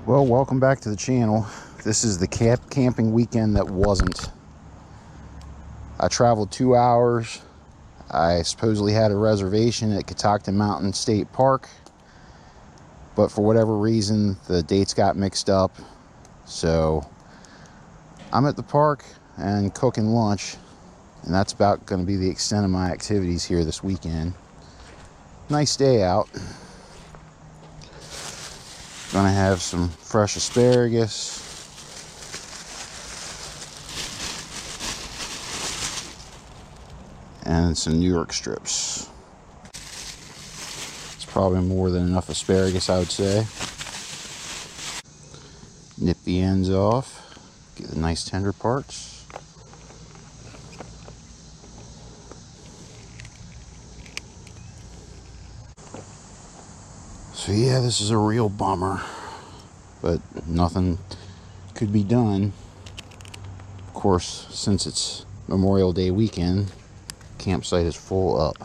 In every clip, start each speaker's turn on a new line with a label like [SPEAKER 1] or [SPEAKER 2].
[SPEAKER 1] Well, welcome back to the channel. This is the camping weekend that wasn't. I traveled 2 hours. I supposedly had a reservation at Catoctin Mountain State Park, but for whatever reason the dates got mixed up. So I'm at the park and cooking lunch, and that's about going to be the extent of my activities here this weekend. Nice day out. Gonna have some fresh asparagus, and some New York strips. It's probably more than enough asparagus, I would say. Nip the ends off, get the nice tender parts. So yeah, this is a real bummer, but nothing could be done. Of course, since it's Memorial Day weekend, campsite is full up.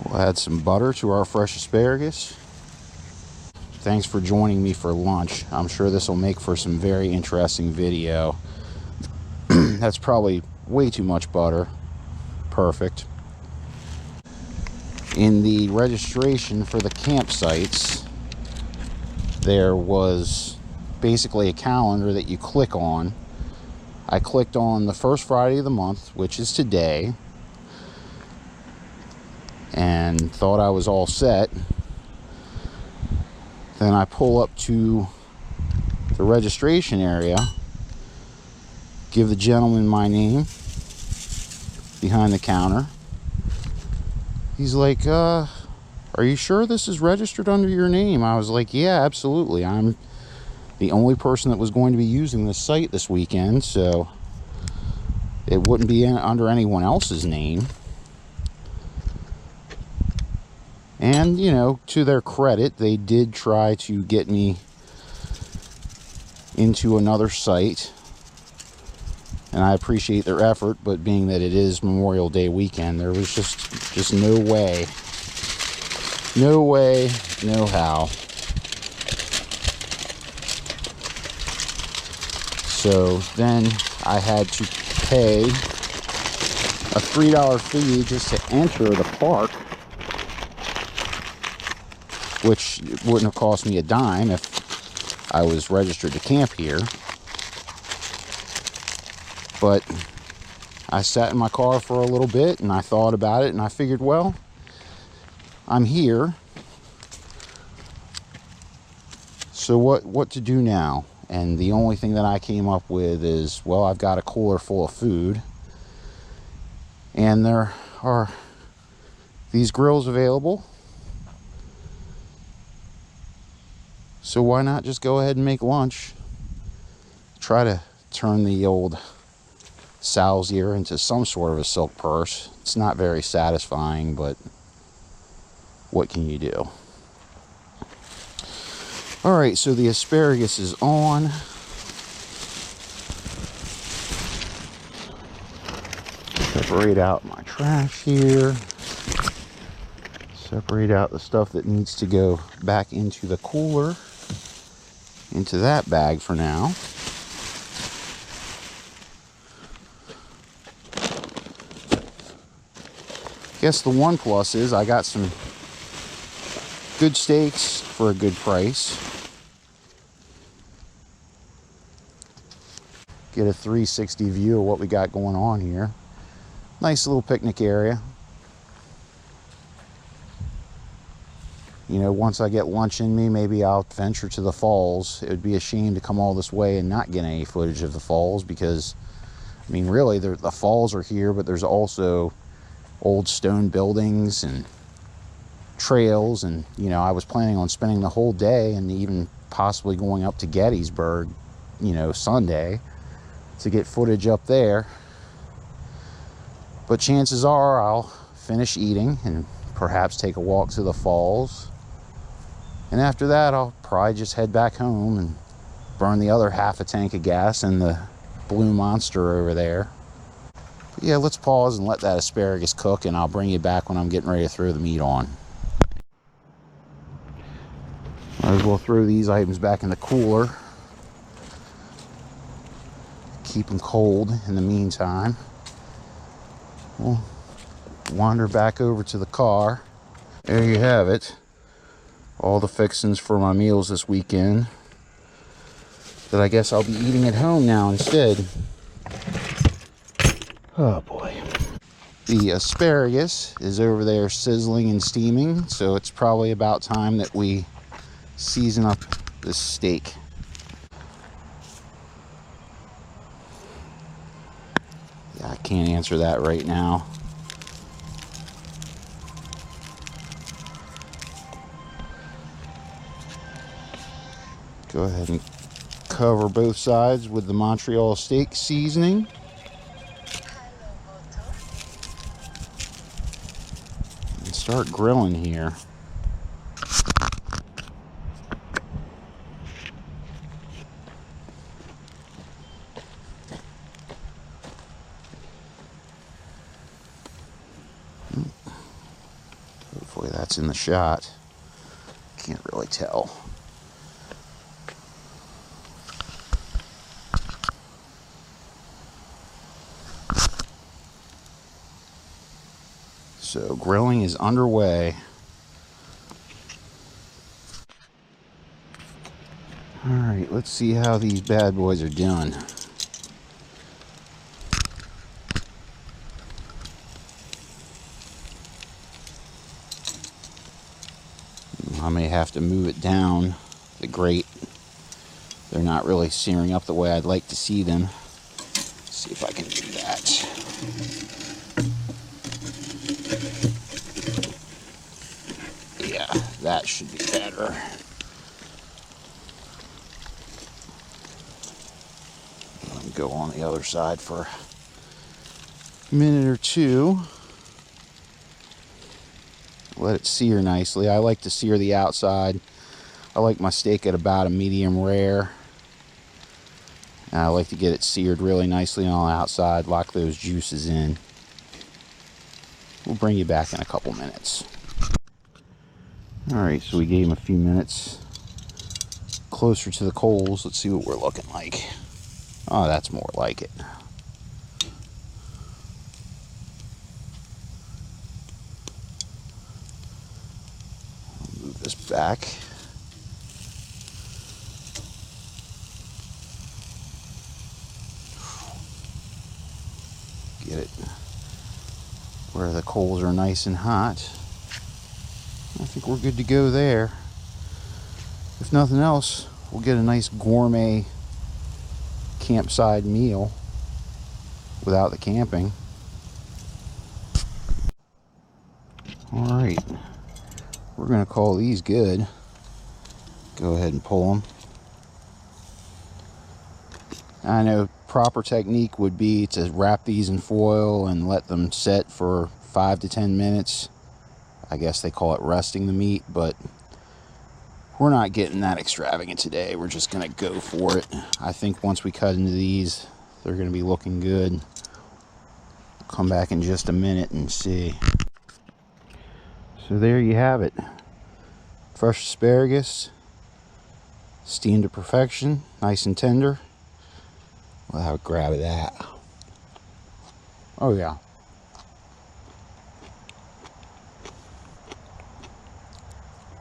[SPEAKER 1] We'll add some butter to our fresh asparagus. Thanks for joining me for lunch. I'm sure this will make for some very interesting video. That's probably way too much butter. Perfect. In the registration for the campsites, there was basically a calendar that you click on. I clicked on the first Friday of the month, which is today, and thought I was all set. Then I pull up to the registration area, give the gentleman my name behind the counter. He's like, are you sure this is registered under your name? I was like, yeah, absolutely. I'm the only person that was going to be using this site this weekend, so it wouldn't be under anyone else's name. And, you know, to their credit, they did try to get me into another site, and I appreciate their effort, but being that it is Memorial Day weekend, there was just no way, no how. So then I had to pay a $3 fee just to enter the park, which wouldn't have cost me a dime if I was registered to camp here. But I sat in my car for a little bit and I thought about it, and I figured, well, I'm here, so what to do now? And the only thing that I came up with is, well, I've got a cooler full of food, and there are these grills available. So why not just go ahead and make lunch? Try to turn the old sow's ear into some sort of a silk purse. It's not very satisfying, but what can you do? All right, so the asparagus is on. Separate out my trash here. Separate out the stuff that needs to go back into the cooler, into that bag for now. Guess the one plus is I got some good steaks for a good price. Get a 360 view of what we got going on here. Nice little picnic area. You know, once I get lunch in me, maybe I'll venture to the falls. It would be a shame to come all this way and not get any footage of the falls, because, I mean, really, the falls are here, but there's also old stone buildings and trails, and, you know, I was planning on spending the whole day and even possibly going up to Gettysburg, you know, Sunday. to get footage up there. But chances are I'll finish eating and perhaps take a walk to the falls. And after that, I'll probably just head back home and burn the other half a tank of gas in the Blue Monster over there. But yeah, let's pause and let that asparagus cook, and I'll bring you back when I'm getting ready to throw the meat on. Might as well throw these items back in the cooler. Keep them cold in the meantime. We'll wander back over to the car. There you have it. All the fixings for my meals this weekend that I guess I'll be eating at home now instead. Oh boy. The asparagus is over there sizzling and steaming, so it's probably about time that we season up this steak. Yeah, I can't answer that right now. Go ahead and cover both sides with the Montreal steak seasoning. And start grilling here. Hopefully that's in the shot. Can't really tell. So grilling is underway. All right, let's see how these bad boys are done. I may have to move it down the grate. They're not really searing up the way I'd like to see them. Let's see if I can do that. Yeah, that should be better. Let me go on the other side for a minute or two. Let it sear nicely. I like to sear the outside. I like my steak at about a medium rare. And I like to get it seared really nicely on the outside, lock those juices in. We'll bring you back in a couple minutes. Alright, so we gave him a few minutes closer to the coals. Let's see what we're looking like. Oh, that's more like it. I'll move this back. Get it where the coals are nice and hot. I think we're good to go there. If nothing else, we'll get a nice gourmet campsite meal without the camping. All right, we're gonna call these good. Go ahead and pull them. I know proper technique would be to wrap these in foil and let them set for 5 to 10 minutes. I guess they call it resting the meat, but we're not getting that extravagant today. We're just gonna go for it. I think once we cut into these, they're gonna be looking good. Come back in just a minute and see. So there you have it. Fresh asparagus, steamed to perfection, nice and tender. We'll have a grab of that. Oh yeah.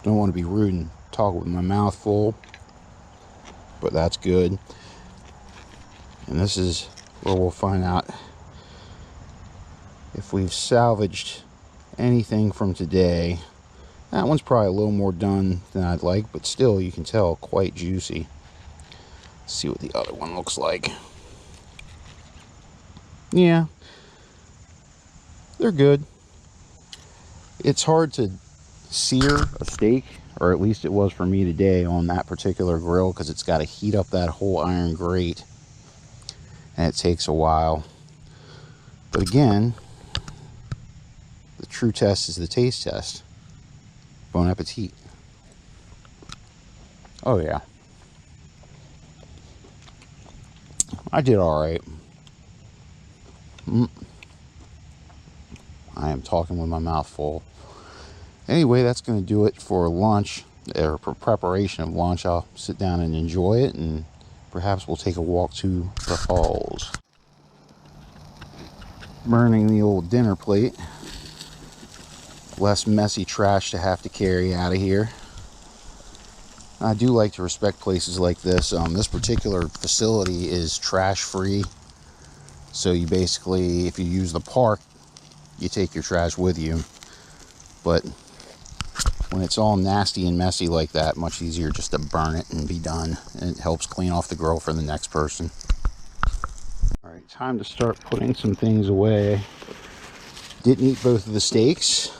[SPEAKER 1] Don't want to be rude and talk with my mouth full, but that's good. And this is where we'll find out if we've salvaged anything from today. That one's probably a little more done than I'd like, but still you can tell quite juicy. Let's see what the other one looks like. Yeah, they're good. It's hard to sear a steak, or at least it was for me today on that particular grill, because it's got to heat up that whole iron grate. and it takes a while. But again, the true test is the taste test. Bon appetit. Oh yeah. I did all right. I am talking with my mouth full. Anyway, that's going to do it for lunch, or for preparation of lunch. I'll sit down and enjoy it, and perhaps we'll take a walk to the falls. Burning the old dinner plate. Less messy trash to have to carry out of here. I do like to respect places like this. This particular facility is trash free. So you basically, if you use the park, you take your trash with you. But when it's all nasty and messy like that, much easier just to burn it and be done. And it helps clean off the grill for the next person. All right, time to start putting some things away. Didn't eat both of the steaks.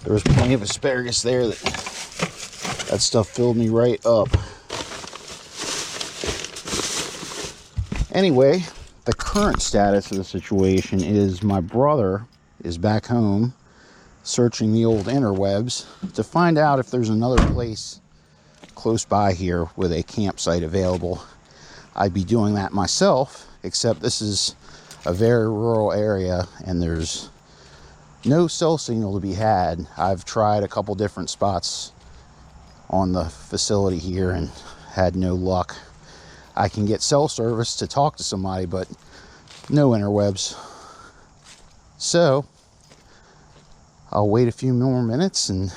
[SPEAKER 1] There was plenty of asparagus there. That stuff filled me right up. Anyway, the current status of the situation is my brother is back home searching the old interwebs to find out if there's another place close by here with a campsite available. I'd be doing that myself, except this is a very rural area and there's no cell signal to be had. I've tried a couple different spots on the facility here and had no luck. I can get cell service to talk to somebody, but no interwebs. So I'll wait a few more minutes. And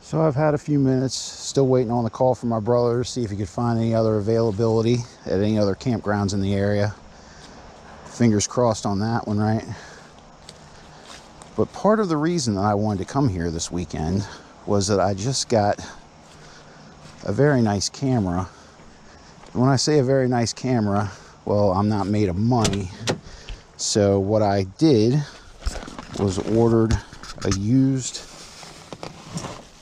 [SPEAKER 1] so I've had a few minutes, still waiting on the call from my brother to see if he could find any other availability at any other campgrounds in the area. Fingers crossed on that one, right? But part of the reason that I wanted to come here this weekend was that I just got a very nice camera. When I say a very nice camera, well, I'm not made of money. So what I did was ordered a used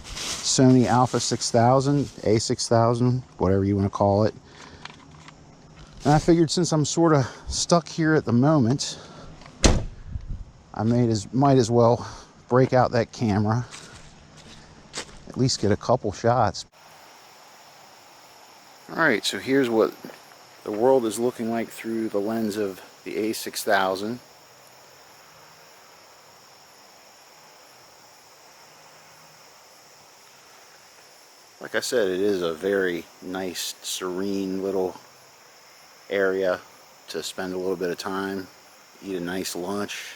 [SPEAKER 1] Sony Alpha 6000, A6000, whatever you want to call it. And I figured since I'm sort of stuck here at the moment, I might as well break out that camera, at least get a couple shots. All right, so here's what the world is looking like through the lens of the A6000. Like I said, it is a very nice, serene little area to spend a little bit of time, eat a nice lunch,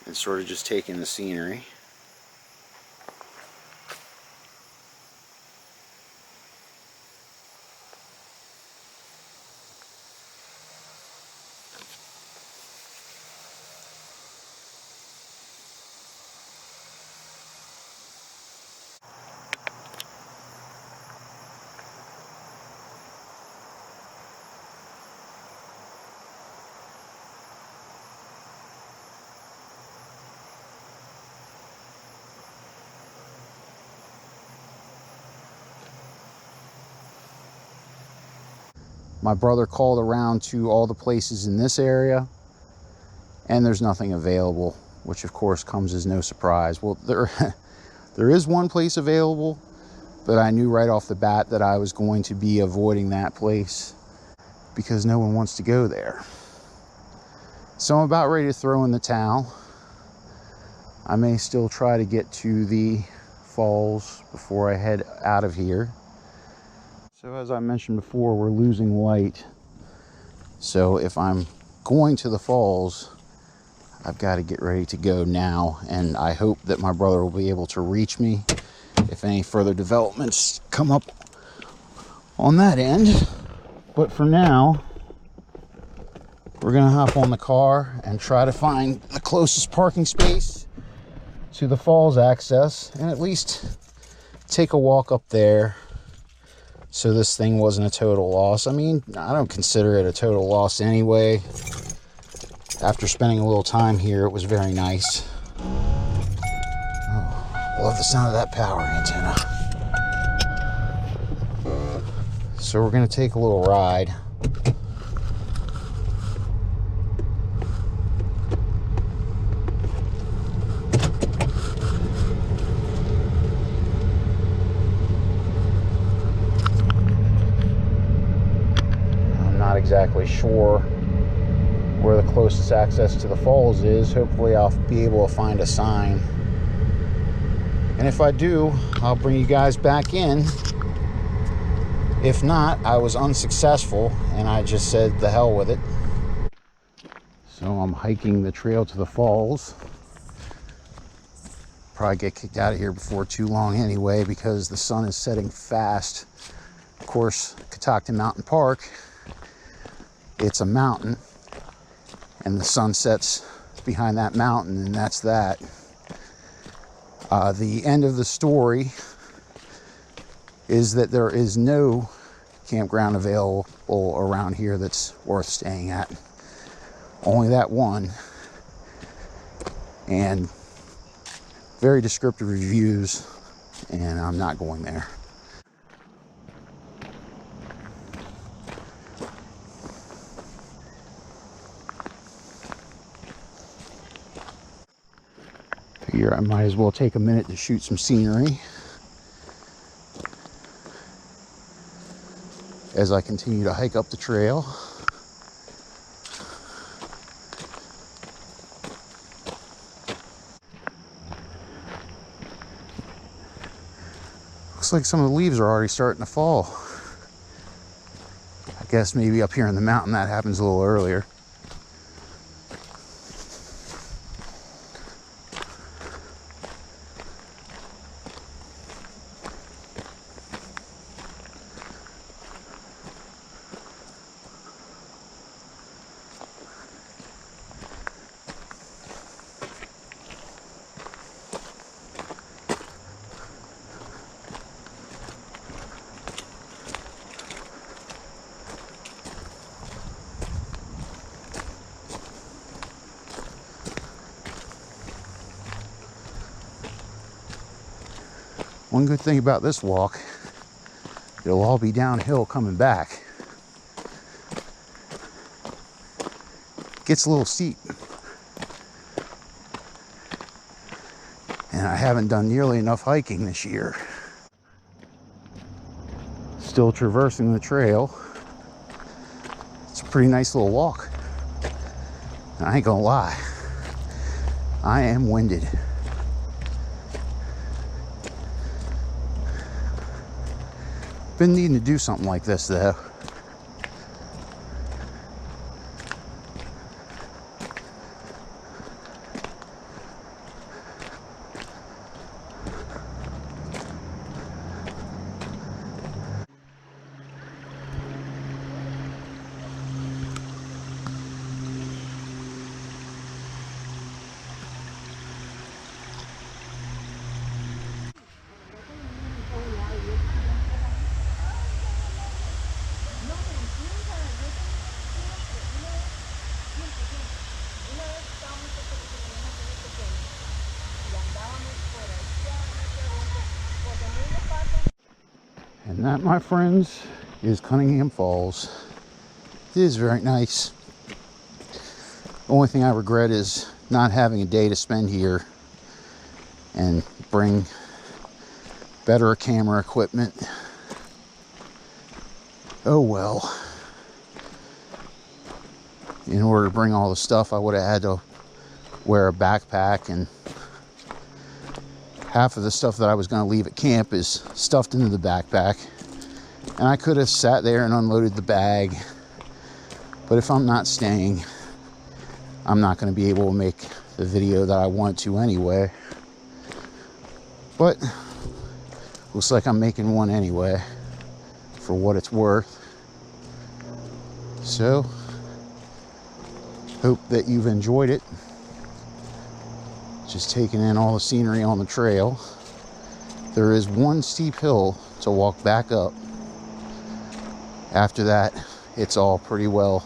[SPEAKER 1] and sort of just take in the scenery. My brother called around to all the places in this area, and there's nothing available, which of course comes as no surprise. Well, there is one place available, but I knew right off the bat that I was going to be avoiding that place because no one wants to go there. So I'm about ready to throw in the towel. I may still try to get to the falls before I head out of here. So as I mentioned before, we're losing light. So if I'm going to the falls, I've got to get ready to go now. And I hope that my brother will be able to reach me if any further developments come up on that end. But for now, we're gonna hop on the car and try to find the closest parking space to the falls access and at least take a walk up there. So this thing wasn't a total loss. I mean, I don't consider it a total loss anyway. After spending a little time here, it was very nice. Oh, love the sound of that power antenna. So we're going to take a little ride. I'm not exactly sure where the closest access to the falls is. Hopefully I'll be able to find a sign. And if I do, I'll bring you guys back in. If not, I was unsuccessful and I just said the hell with it. So I'm hiking the trail to the falls. Probably get kicked out of here before too long anyway, because the sun is setting fast. Of course, Catoctin Mountain Park, it's a mountain and the sun sets behind that mountain, and that's that. The end of the story is that there is no campground available around here that's worth staying at. Only that one. And very descriptive reviews, and I'm not going there. Figure I might as well take a minute to shoot some scenery as I continue to hike up the trail. Looks like some of the leaves are already starting to fall. I guess maybe up here in the mountain that happens a little earlier. One good thing about this walk, it'll all be downhill coming back. Gets a little steep. And I haven't done nearly enough hiking this year. Still traversing the trail. It's a pretty nice little walk. And I ain't gonna lie, I am winded. Been needing to do something like this though. And that, my friends, is Cunningham Falls. It is very nice. The only thing I regret is not having a day to spend here and bring better camera equipment. Oh well. In order to bring all the stuff, I would have had to wear a backpack, and half of the stuff that I was going to leave at camp is stuffed into the backpack, and I could have sat there and unloaded the bag, but if I'm not staying, I'm not going to be able to make the video that I want to anyway. But looks like I'm making one anyway, for what it's worth. So hope that you've enjoyed it. Just taking in all the scenery on the trail. There is one steep hill to walk back up. After that, it's all pretty well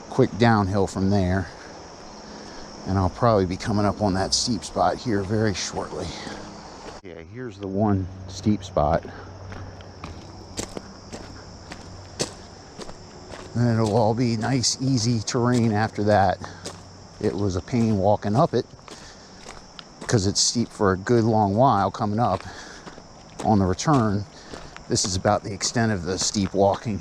[SPEAKER 1] quick downhill from there. And I'll probably be coming up on that steep spot here very shortly. Yeah, here's the one steep spot. And it'll all be nice, easy terrain after that. It was a pain walking up it because it's steep for a good long while coming up. On the return, this is about the extent of the steep walking.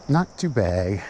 [SPEAKER 1] Not too bad.